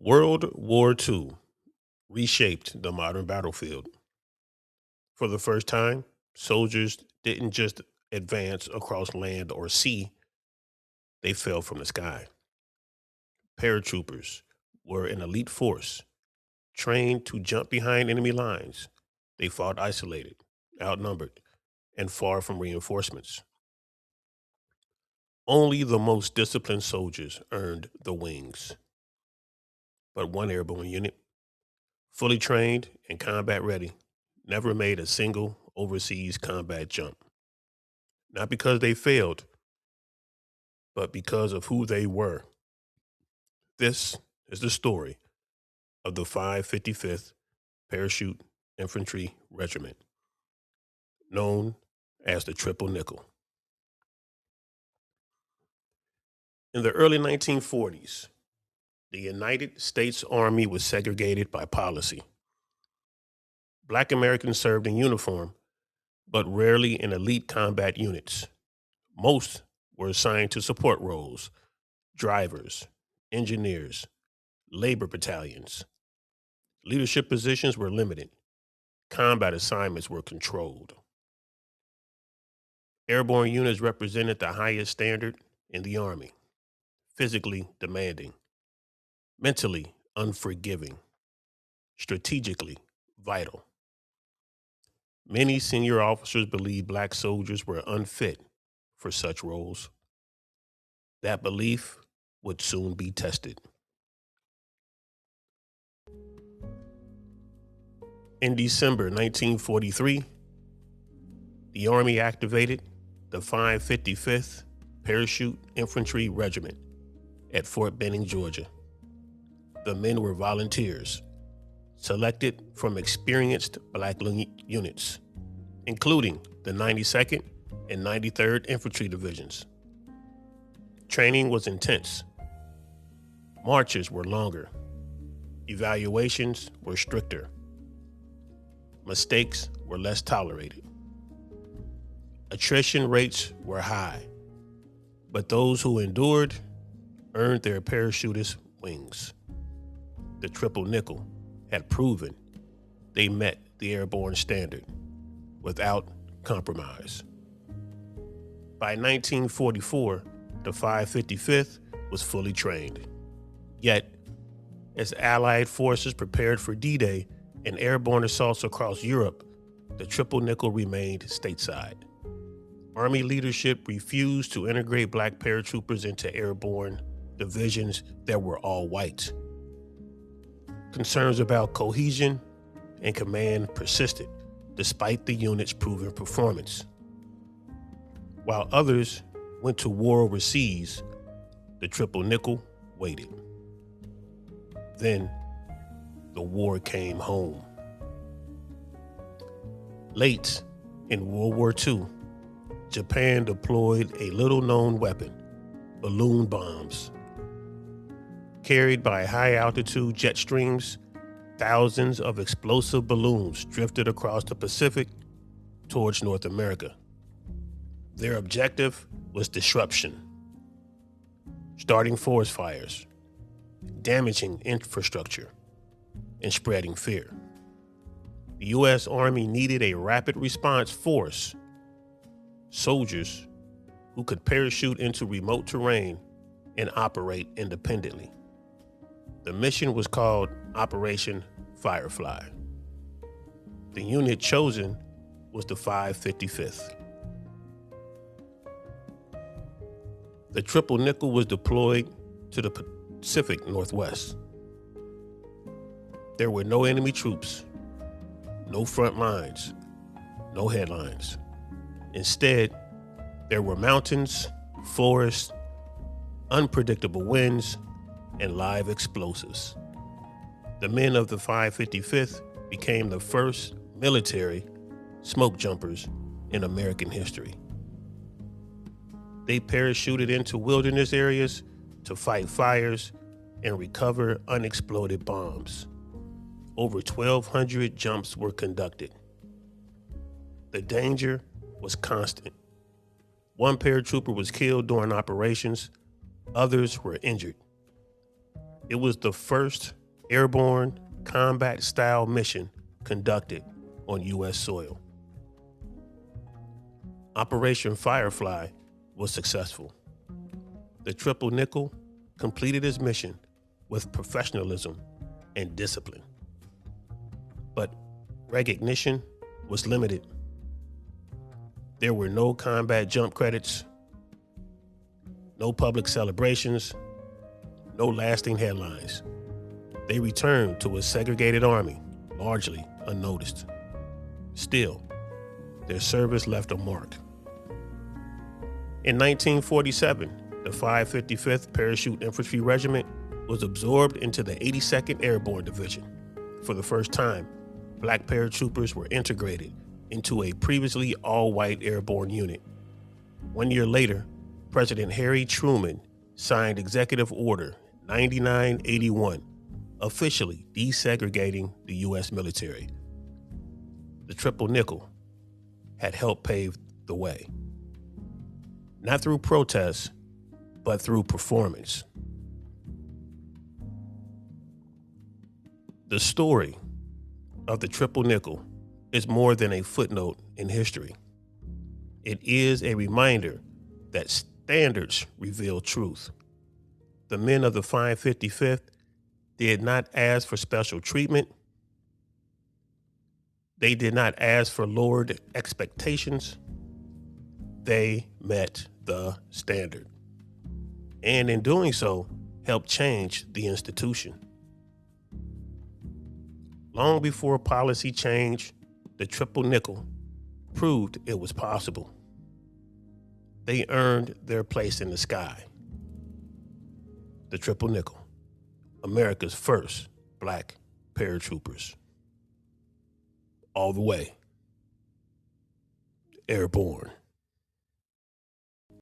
World War II reshaped the modern battlefield. For the first time, soldiers didn't just advance across land or sea, they fell from the sky. Paratroopers were an elite force trained to jump behind enemy lines. They fought isolated, outnumbered, and far from reinforcements. Only the most disciplined soldiers earned the wings. But one airborne unit, fully trained and combat ready, never made a single overseas combat jump. Not because they failed, but because of who they were. This is the story of the 555th Parachute Infantry Regiment, known as the Triple Nickle. In the early 1940s, the United States Army was segregated by policy. Black Americans served in uniform, but rarely in elite combat units. Most were assigned to support roles: drivers, engineers, labor battalions. Leadership positions were limited. Combat assignments were controlled. Airborne units represented the highest standard in the Army: physically demanding, mentally unforgiving, strategically vital. Many senior officers believed black soldiers were unfit for such roles. That belief would soon be tested. In December 1943, the Army activated the 555th Parachute Infantry Regiment at Fort Benning, Georgia. The men were volunteers, selected from experienced black units, including the 92nd and 93rd Infantry Divisions. Training was intense. Marches were longer. Evaluations were stricter. Mistakes were less tolerated. Attrition rates were high, but those who endured earned their parachutist wings. The Triple Nickle had proven they met the airborne standard without compromise. By 1944, the 555th was fully trained. Yet, as Allied forces prepared for D-Day and airborne assaults across Europe, the Triple Nickle remained stateside. Army leadership refused to integrate black paratroopers into airborne divisions that were all white. Concerns about cohesion and command persisted, despite the unit's proven performance. While others went to war overseas, the Triple Nickle waited. Then the war came home. Late in World War II, Japan deployed a little-known weapon: balloon bombs. Carried by high-altitude jet streams, thousands of explosive balloons drifted across the Pacific towards North America. Their objective was disruption, starting forest fires, damaging infrastructure, and spreading fear. The U.S. Army needed a rapid response force, soldiers who could parachute into remote terrain and operate independently. The mission was called Operation Firefly. The unit chosen was the 555th. The Triple Nickle was deployed to the Pacific Northwest. There were no enemy troops, no front lines, no headlines. Instead, there were mountains, forests, unpredictable winds, and live explosives. The men of the 555th became the first military smokejumpers in American history. They parachuted into wilderness areas to fight fires and recover unexploded bombs. Over 1,200 jumps were conducted. The danger was constant. One paratrooper was killed during operations, others were injured. It was the first airborne combat-style mission conducted on U.S. soil. Operation Firefly was successful. The Triple Nickle completed its mission with professionalism and discipline. But recognition was limited. There were no combat jump credits, no public celebrations, no lasting headlines. They returned to a segregated army, largely unnoticed. Still, their service left a mark. In 1947, the 555th Parachute Infantry Regiment was absorbed into the 82nd Airborne Division. For the first time, black paratroopers were integrated into a previously all-white airborne unit. 1 year later, President Harry Truman signed Executive Order 9981, officially desegregating the U.S. military. The Triple Nickle had helped pave the way. Not through protests, but through performance. The story of the Triple Nickle is more than a footnote in history. It is a reminder that standards reveal truth. The men of the 555th did not ask for special treatment. They did not ask for lowered expectations. They met the standard, and in doing so, helped change the institution. Long before policy change, the Triple Nickle proved it was possible. They earned their place in the sky. The Triple Nickle, America's first black paratroopers. All the way. Airborne.